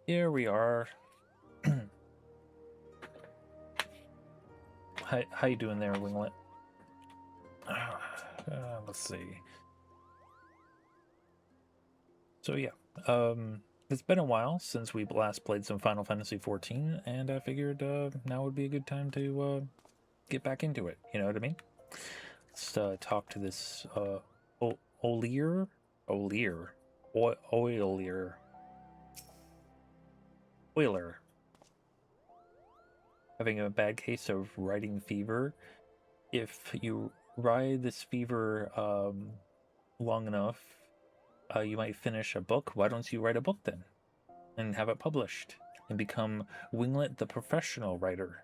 Here we are. How you doing there, Winglet? Let's see. So yeah, it's been a while since we last played some Final Fantasy XIV, and I figured now would be a good time to get back into it. You know what I mean? Let's talk to this Olier, Oiler, having a bad case of riding fever. If you ride this fever long enough, you might finish a book. Why don't you write a book then and have it published and become Winglet the professional writer?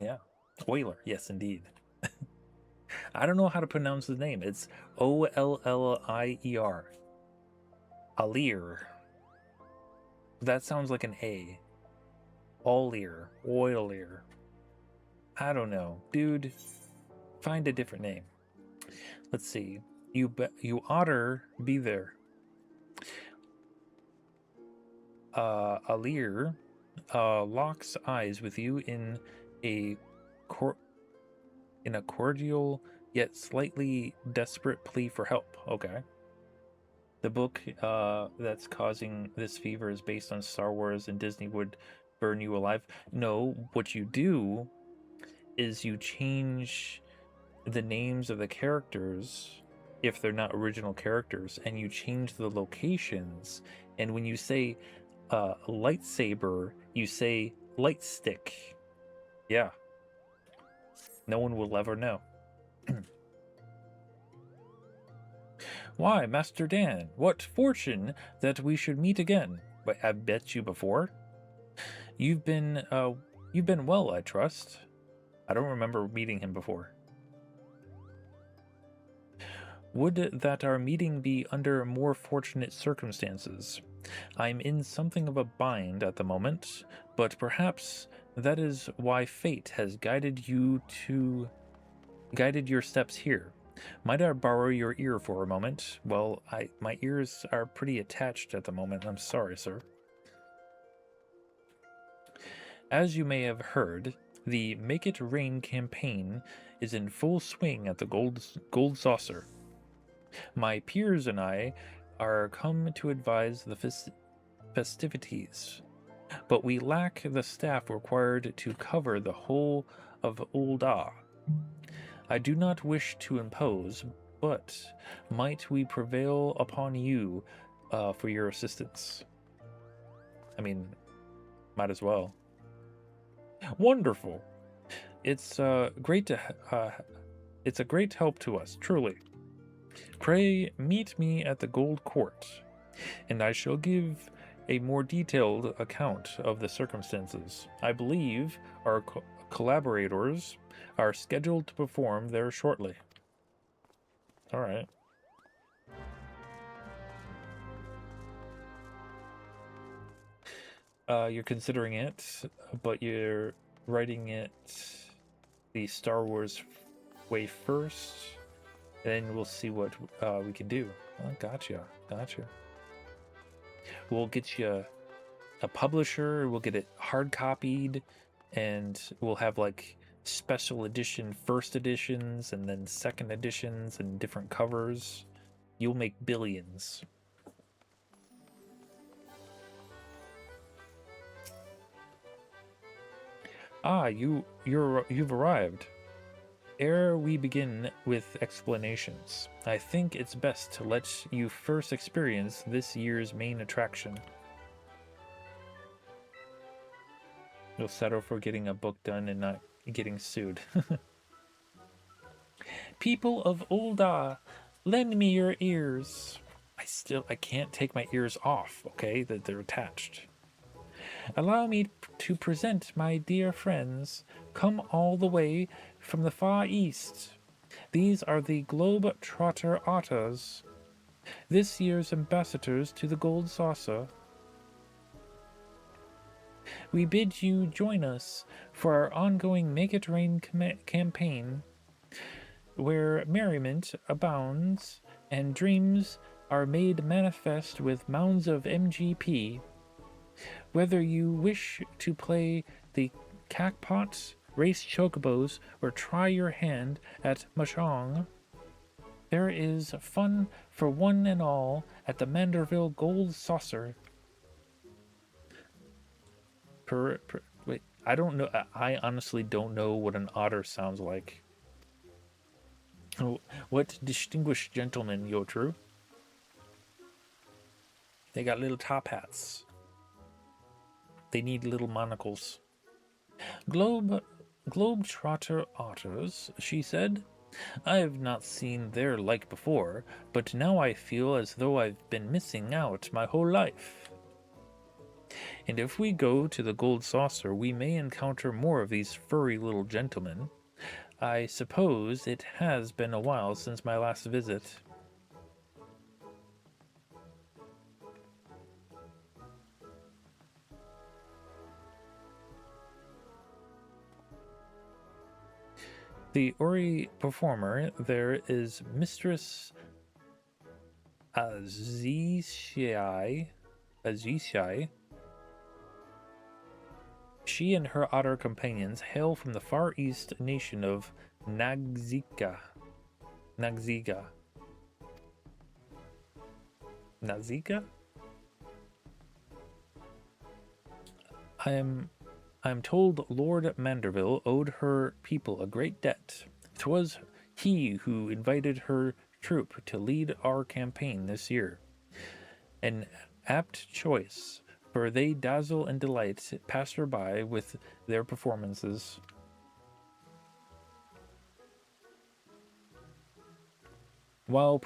Yeah, Oiler. Yes, indeed. I don't know how to pronounce the name. It's Ollier. Alir. That sounds like an A. Oilier. I don't know, dude. Find a different name. Let's see. You oughter be there. Alir locks eyes with you in a cordial yet slightly desperate plea for help. Okay. The book that's causing this fever is based on Star Wars, and Disney would burn you alive. No, what you do is you change the names of the characters if they're not original characters, and you change the locations. And when you say lightsaber, you say light stick. Yeah. No one will ever know. Why, Master Dan, what fortune that we should meet again. But I've bet you before. You've been well, I trust. I don't remember meeting him before. Would that our meeting be under more fortunate circumstances. I'm in something of a bind at the moment, but perhaps that is why fate has guided your steps here. Might I borrow your ear for a moment? Well, my ears are pretty attached at the moment. I'm sorry, sir. As you may have heard, the Make It Rain campaign is in full swing at the Gold Saucer. My peers and I are come to advise the festivities, but we lack the staff required to cover the whole of Ul'dah. I do not wish to impose, but might we prevail upon you for your assistance? I mean, might as well. Wonderful. It's great to. It's a great help to us, truly. Pray meet me at the Gold Court, and I shall give a more detailed account of the circumstances. I believe our collaborators are scheduled to perform there shortly. All right. You're considering it, but you're writing it the Star Wars way first. Then we'll see what we can do. Oh, gotcha. We'll get you a publisher. We'll get it hard copied, and we'll have like special edition first editions and then second editions and different covers. You'll make billions. Ah, you've arrived. Ere we begin with explanations, I think it's best to let you first experience this year's main attraction. You'll settle for getting a book done and not getting sued. People of Ul'dah, lend me your ears. I can't take my ears off, okay? That they're attached. Allow me to present my dear friends, come all the way from the far east. These are the Globe-Trotter Otters, this year's ambassadors to the Gold Saucer. We bid you join us for our ongoing Make It Rain campaign, where merriment abounds and dreams are made manifest with mounds of MGP. Whether you wish to play the cackpots, race chocobos, or try your hand at mahjong, there is fun for one and all at the Manderville Gold Saucer. Wait, I don't know. I honestly don't know what an otter sounds like. What distinguished gentlemen, Yotru? They got little top hats. They need little monocles. Globetrotter otters, she said. I have not seen their like before, but now I feel as though I've been missing out my whole life. And if we go to the Gold Saucer, we may encounter more of these furry little gentlemen. I suppose it has been a while since my last visit. The Ori performer there is Mistress Azishai. She and her otter companions hail from the far east nation of Nagziga. Nazika? I am told Lord Manderville owed her people a great debt. 'Twas he who invited her troop to lead our campaign this year. An apt choice, for they dazzle and delight passer-by with their performances. While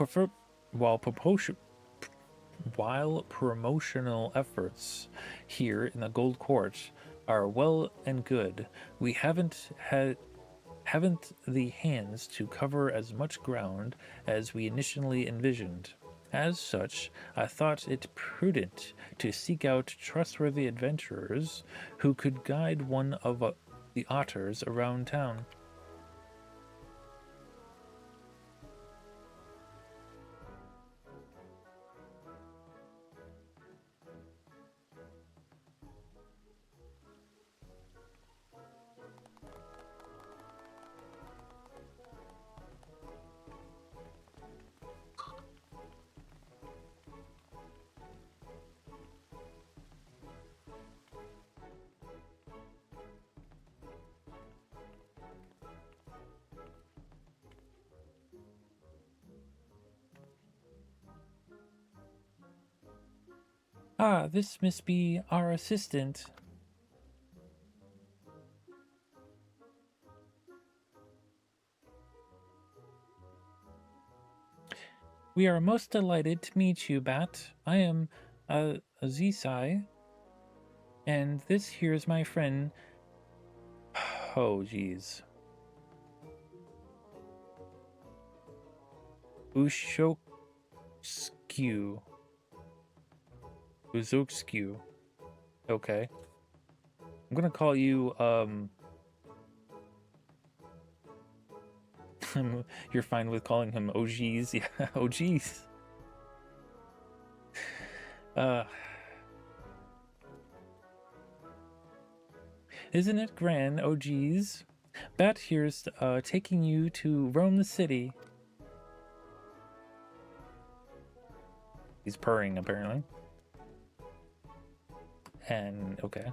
promotional efforts here in the Gold Court are well and good, we haven't the hands to cover as much ground as we initially envisioned. As such, I thought it prudent to seek out trustworthy adventurers who could guide one of the otters around town. Ah, this must be our assistant. We are most delighted to meet you, Bat. I am Azisai, and this here's my friend. Oh, geez. Ushoksku. Uzoksku. Okay. I'm gonna call you, you're fine with calling him OGs? Yeah, OGs. Isn't it grand, OGs? Bat here's taking you to roam the city. He's purring, apparently. And, okay.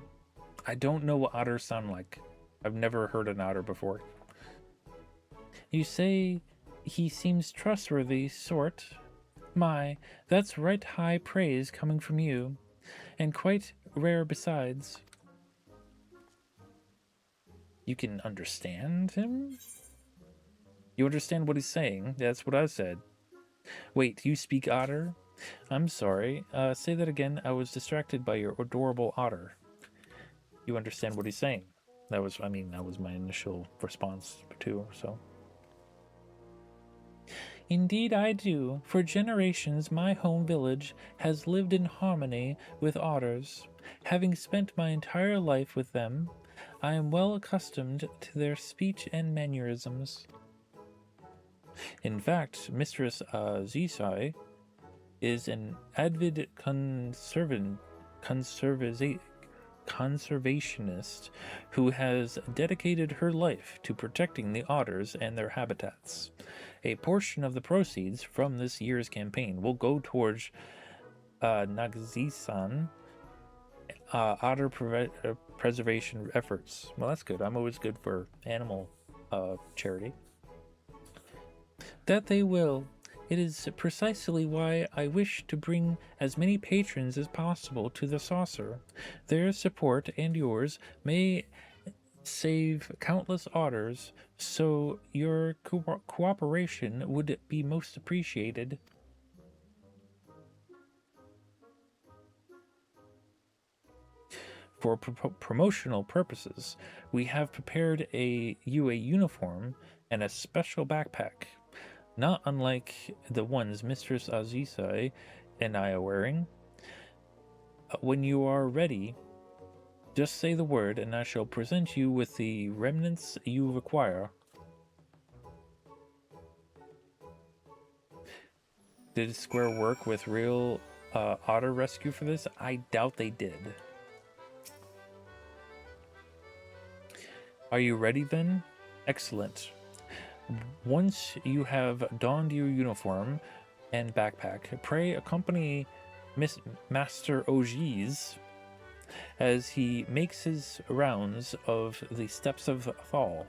I don't know what otters sound like. I've never heard an otter before. You say he seems trustworthy, sort. My, that's right high praise coming from you. And quite rare besides. You can understand him? You understand what he's saying? That's what I said. Wait, you speak otter? I'm sorry. Say that again. I was distracted by your adorable otter. You understand what he's saying? That was my initial response too, so. Indeed I do. For generations my home village has lived in harmony with otters. Having spent my entire life with them, I am well accustomed to their speech and mannerisms. In fact, Mistress Zisai is an avid conservationist who has dedicated her life to protecting the otters and their habitats. A portion of the proceeds from this year's campaign will go towards Nagzisan otter preservation efforts. Well, that's good. I'm always good for animal charity. That they will. It is precisely why I wish to bring as many patrons as possible to the saucer. Their support and yours may save countless otters, so your cooperation would be most appreciated. For promotional purposes, we have prepared you a uniform and a special backpack, not unlike the ones Mistress Azisai and I are wearing. When you are ready, just say the word and I shall present you with the remnants you require. Did Square work with real otter rescue for this? I doubt they did. Are you ready then? Excellent. Once you have donned your uniform and backpack, pray accompany Master Ogies as he makes his rounds of the steps of Thal.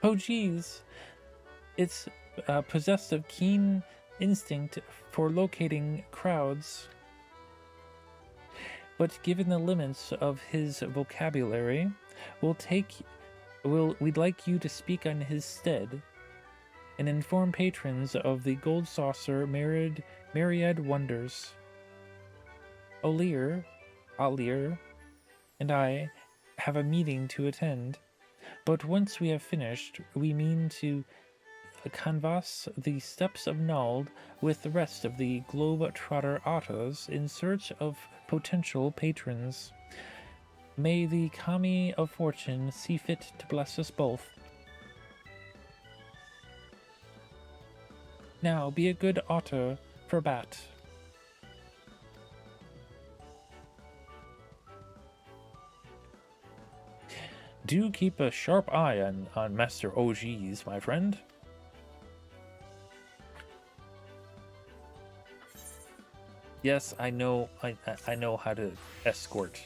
Ogies, it's possessed of keen instinct for locating crowds, but given the limits of his vocabulary, we'd like you to speak on his stead and inform patrons of the Gold Saucer myriad wonders. Alir, and I have a meeting to attend, but once we have finished, we mean to canvass the steppes of Nald with the rest of the globe-trotter otters in search of potential patrons. May the Kami of Fortune see fit to bless us both. Now be a good otter for Bat. Do keep a sharp eye on Master OGs, my friend. Yes, I know. I know how to escort.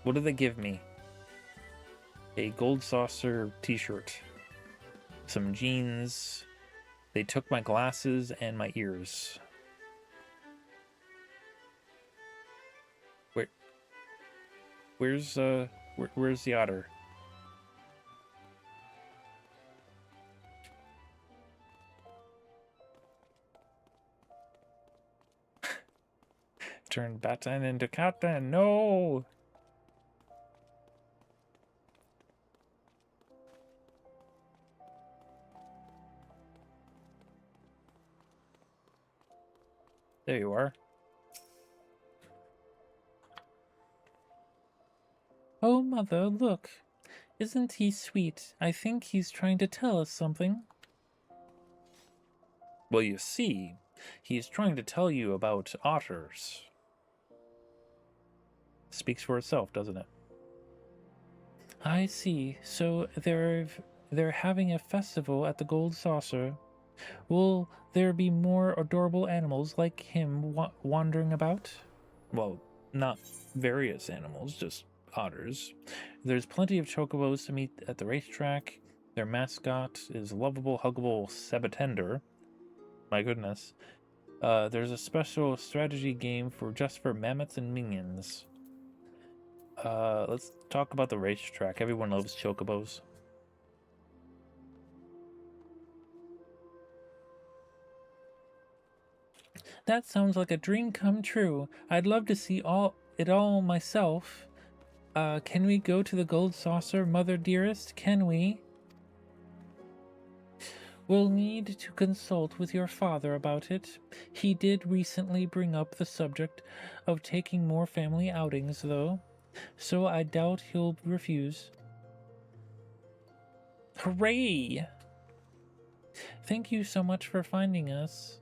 What do they give me? A Gold Saucer t-shirt, some jeans. They took my glasses and my ears. Where's the otter? Turn BatDan into CatDan. No. There you are. Oh, Mother, look. Isn't he sweet? I think he's trying to tell us something. Well, you see, he's trying to tell you about otters. Speaks for itself, doesn't it? I see. So they're having a festival at the Gold Saucer. Will there be more adorable animals like him wandering about? Well, not various animals, just otters. There's plenty of chocobos to meet at the racetrack. Their mascot is lovable, huggable Sabatender. My goodness. There's a special strategy game just for mammoths and minions. Let's talk about the racetrack. Everyone loves chocobos. That sounds like a dream come true. I'd love to see it all myself. Can we go to the Gold Saucer, Mother dearest? Can we? We'll need to consult with your father about it. He did recently bring up the subject of taking more family outings, though, so I doubt he'll refuse. Hooray! Thank you so much for finding us.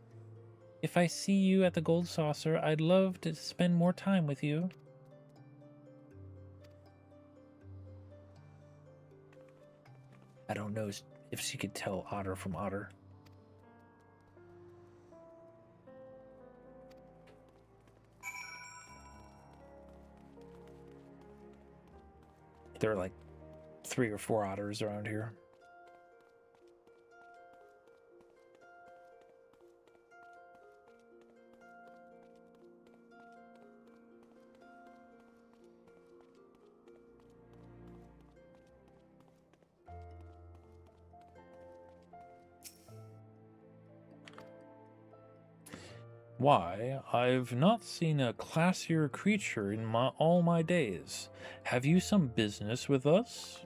If I see you at the Gold Saucer, I'd love to spend more time with you. I don't know if she could tell otter from otter. There are like 3 or 4 otters around here. Why, I've not seen a classier creature in all my days. Have you some business with us?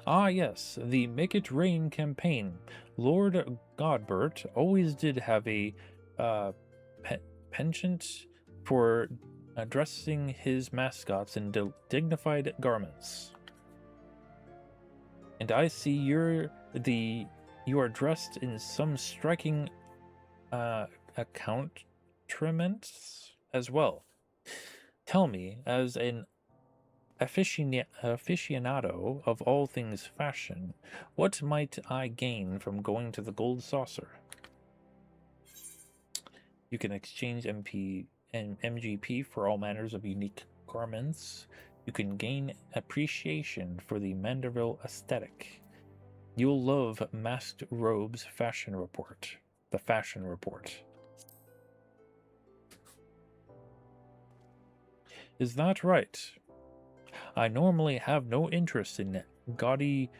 Ah, yes, the Make It Rain campaign. Lord Godbert always did have a penchant for dressing his mascots in dignified garments. And I see you are dressed in some striking accoutrements as well. Tell me, as an aficionado of all things fashion, what might I gain from going to the Gold Saucer? You can exchange MP and MGP for all manners of unique garments. You can gain appreciation for the Manderville aesthetic. You'll love Masked Robe's fashion report. The fashion report. Is that right? I normally have no interest in gaudy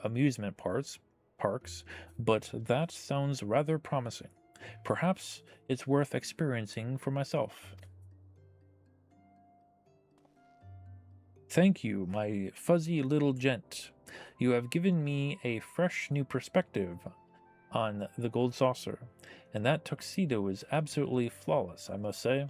amusement parks, but that sounds rather promising. Perhaps it's worth experiencing for myself. Thank you, my fuzzy little gent. You have given me a fresh new perspective on the Gold Saucer, and that tuxedo is absolutely flawless, I must say.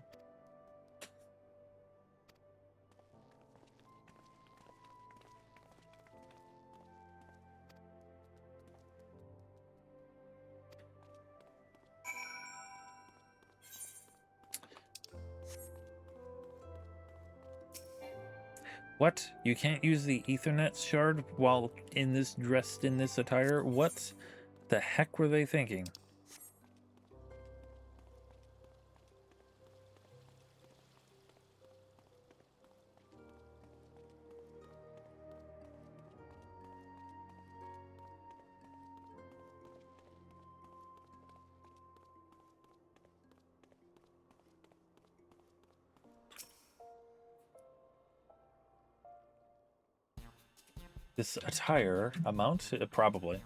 What? You can't use the Ethernet shard while dressed in this attire? What the heck were they thinking? This attire amount? Probably.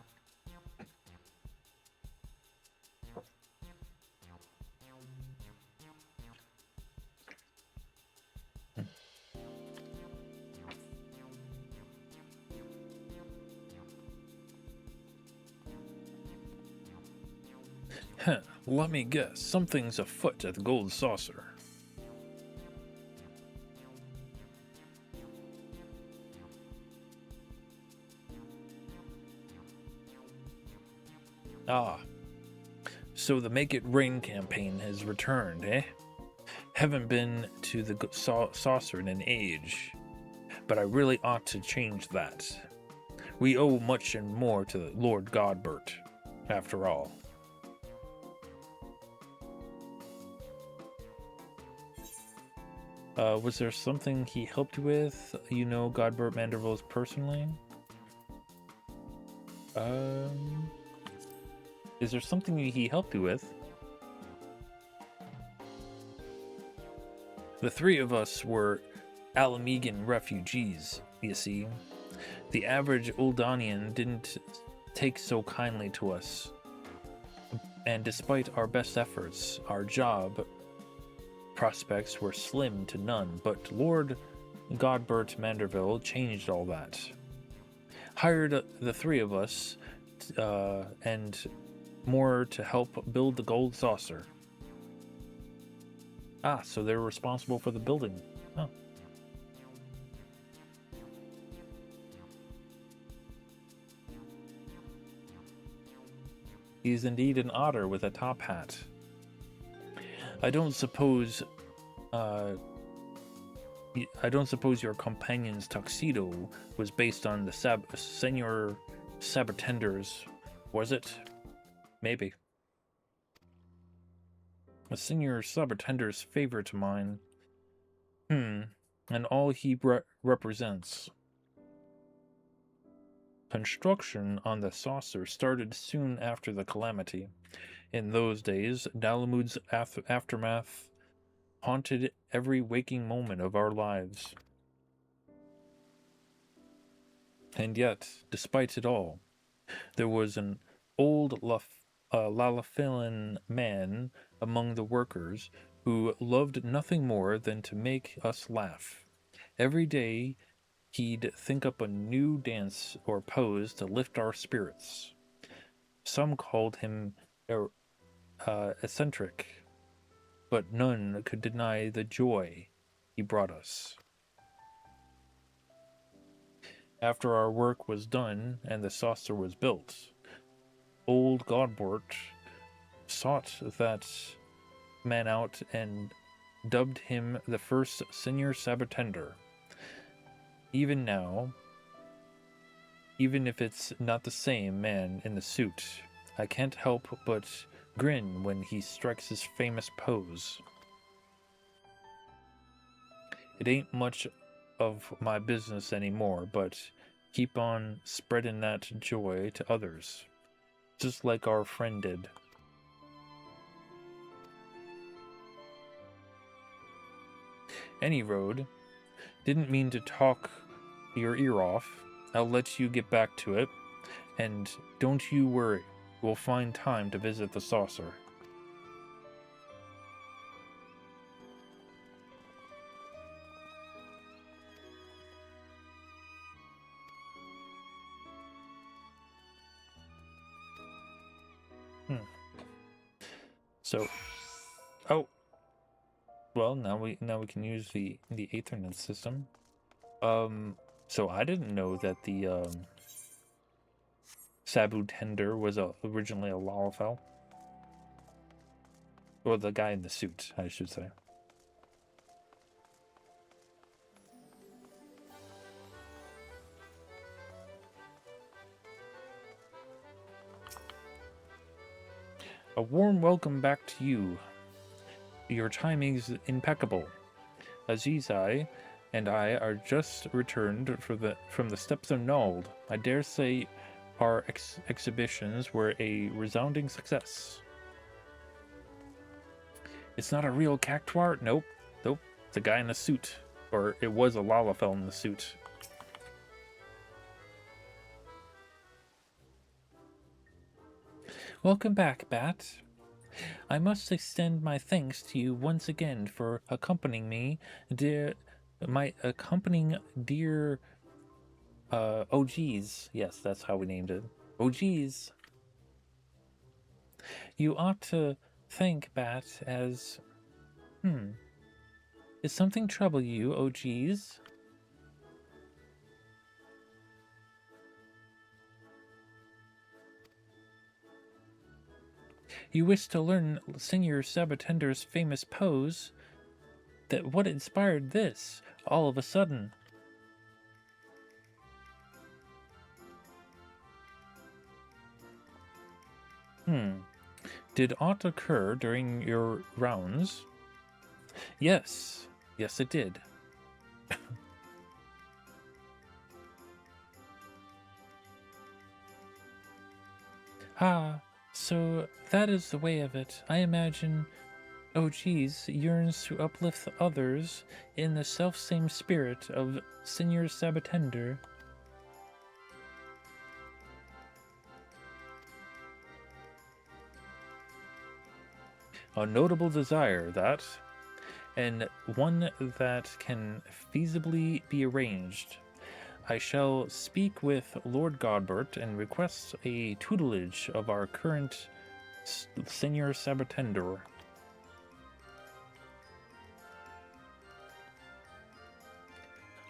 Huh, let me guess. Something's afoot at the Gold Saucer. Ah, so the Make It Rain campaign has returned, eh? Haven't been to the saucer in an age, but I really ought to change that. We owe much and more to Lord Godbert, after all. Was there something he helped you with? You know Godbert Manderville's personally? Is there something he helped you with? The 3 of us were Alamegan refugees, you see. The average Uldanian didn't take so kindly to us. And despite our best efforts, our job prospects were slim to none, but Lord Godbert Manderville changed all that. Hired the 3 of us and more to help build the Gold Saucer. Ah, so they're responsible for the building. Oh. He's indeed an otter with a top hat. I don't suppose your companion's tuxedo was based on the Senor Sabatender's, was it? Maybe. A Senor Sabatender's favorite of mine. And all he represents. Construction on the saucer started soon after the calamity. In those days, Dalamud's aftermath haunted every waking moment of our lives. And yet, despite it all, there was an old Lalafillan man among the workers who loved nothing more than to make us laugh. Every day, he'd think up a new dance or pose to lift our spirits. Some called him eccentric, but none could deny the joy he brought us. After our work was done and the saucer was built, old Godbort sought that man out and dubbed him the first Senior Sabatender. Even now, even if it's not the same man in the suit, I can't help but grin when he strikes his famous pose. It ain't much of my business anymore, but keep on spreading that joy to others, just like our friend did. Any road, didn't mean to talk your ear off. I'll let you get back to it, and don't you worry, we'll find time to visit the saucer. So, oh, well, now we can use the Ethernet system. So I didn't know that the Sabu Tender was originally a Lalafell. Or the guy in the suit, I should say. A warm welcome back to you. Your timing's impeccable. Azizai and I are just returned from the steppes of Nald. I dare say our exhibitions were a resounding success. It's not a real cactuar? Nope. It's a guy in a suit. Or it was a Lalafell in the suit. Welcome back, Bat. I must extend my thanks to you once again for accompanying me, dear OGs. Yes, that's how we named it. OGs. You ought to thank Bat as... Is something trouble you, OGs? You wish to learn Senior Sabatender's famous pose? What inspired this, all of a sudden? Did aught occur during your rounds? Yes, it did. So that is the way of it. I imagine OGs yearns to uplift others in the self-same spirit of Senior Sabatender. A notable desire, that, and one that can feasibly be arranged. I shall speak with Lord Godbert and request a tutelage of our current Senior Sabatender.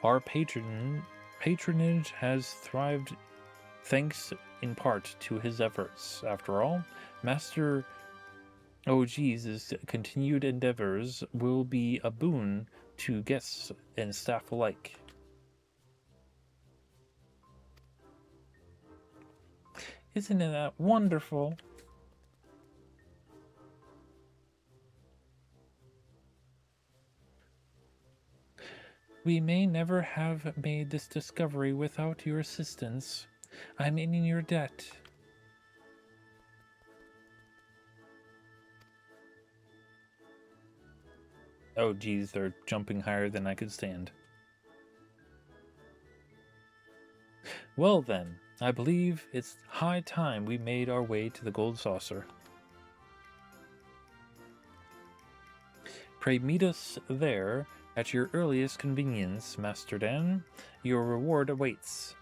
Our patronage has thrived thanks in part to his efforts. After all, Master OG's continued endeavors will be a boon to guests and staff alike. Isn't that wonderful? We may never have made this discovery without your assistance. I'm in your debt. Oh geez, they're jumping higher than I could stand. Well then, I believe it's high time we made our way to the Gold Saucer. Pray meet us there at your earliest convenience, Master Dan. Your reward awaits.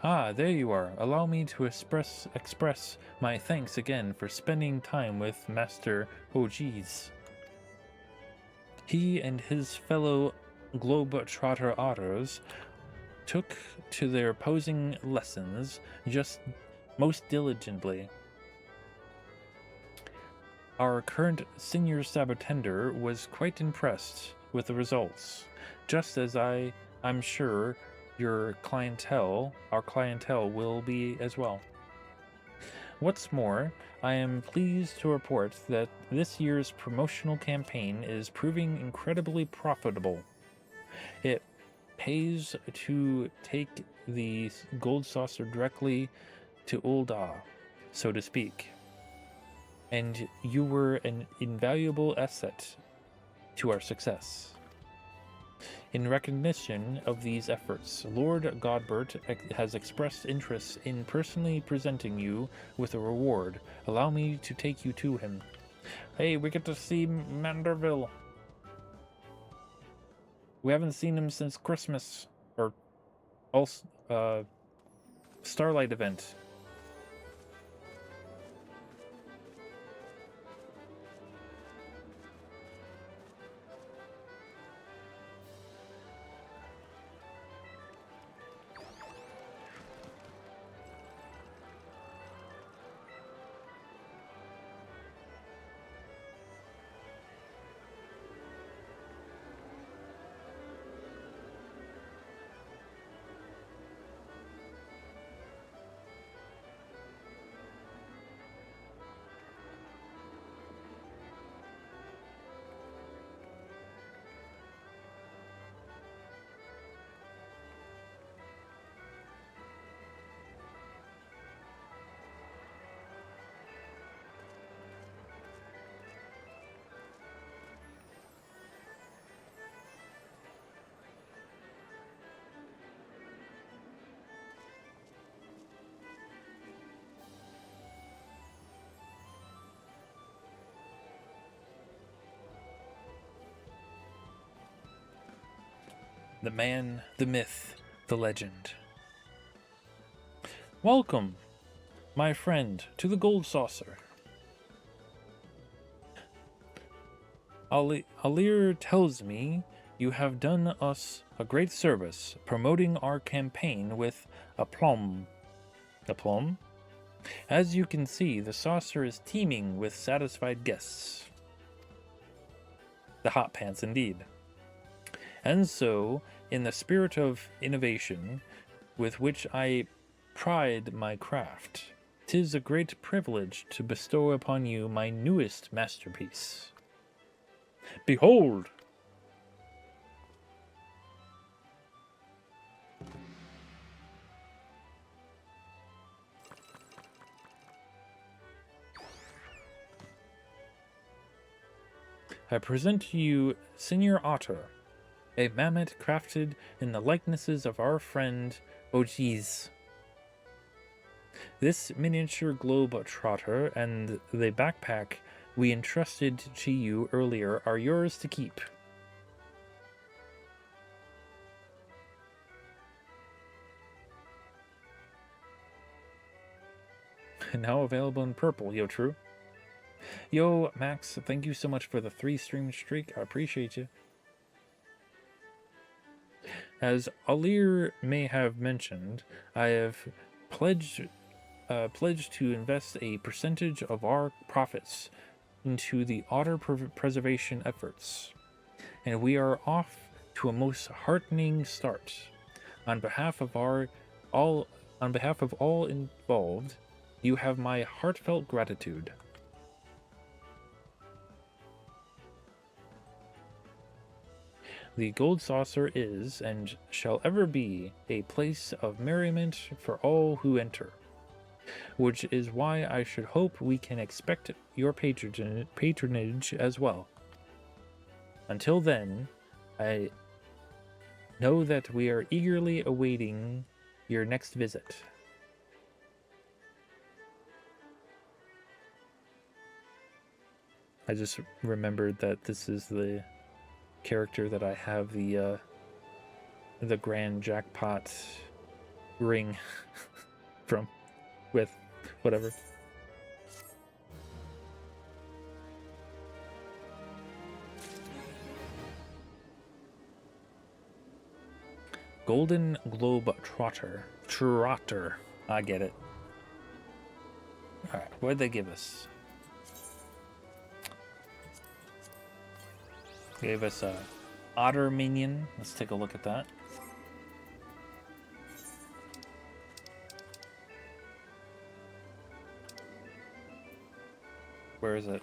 Ah, there you are. Allow me to express my thanks again for spending time with Master OGs. He and his fellow globe-trotter otters took to their posing lessons just most diligently. Our current senior sabotender was quite impressed with the results, just as I'm sure our clientele will be as well. What's more, I am pleased to report that this year's promotional campaign is proving incredibly profitable. It pays to take the Gold Saucer directly to Ul'dah, so to speak. And you were an invaluable asset to our success. In recognition of these efforts, Lord Godbert has expressed interest in personally presenting you with a reward. Allow me to take you to him. Hey, we get to see Manderville. We haven't seen him since Christmas, or Starlight event. The man, the myth, the legend. Welcome, my friend, to the Gold Saucer. Alir tells me you have done us a great service, promoting our campaign with aplomb. Aplomb? As you can see, the saucer is teeming with satisfied guests. The hot pants indeed. And so, in the spirit of innovation, with which I pride my craft, 'tis a great privilege to bestow upon you my newest masterpiece. Behold! I present to you Senior Otter, a mammoth crafted in the likenesses of our friend OGs. This miniature globe trotter and the backpack we entrusted to you earlier are yours to keep. Now available in purple. Yo, true. Yo, Max, thank you so much for the 3 stream streak. I appreciate you. As Alir may have mentioned, I have pledged to invest a percentage of our profits into the otter preservation efforts, and we are off to a most heartening start. On behalf of all involved, you have my heartfelt gratitude. The Gold Saucer is, and shall ever be, a place of merriment for all who enter, which is why I should hope we can expect your patronage as well. Until then, I know that we are eagerly awaiting your next visit. I just remembered that this is the character that I have the grand jackpot ring from, with whatever. Golden Globe Trotter. I get it. Alright, what did they give us? Gave us a otter minion. Let's take a look at that. Where is it?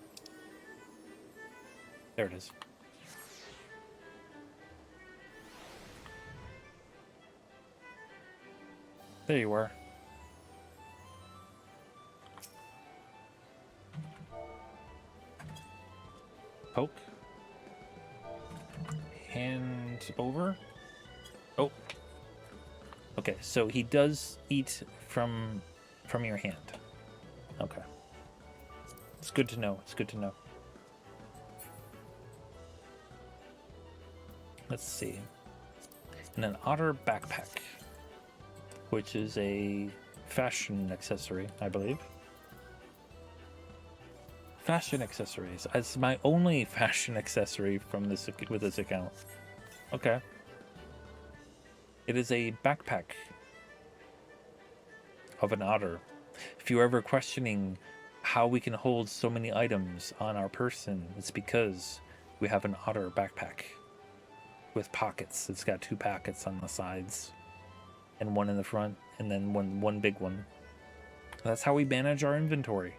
There it is. There you are. Poke. Hand over. Oh. Okay, so he does eat from your hand. Okay. It's good to know. It's good to know. Let's see. And an otter backpack, which is a fashion accessory, I believe. Fashion accessories. It's my only fashion accessory from this with this account. Okay. It is a backpack of an otter. If you're ever questioning how we can hold so many items on our person, it's because we have an otter backpack with pockets. It's got 2 pockets on the sides and 1 in the front, and then one big one. That's how we manage our inventory.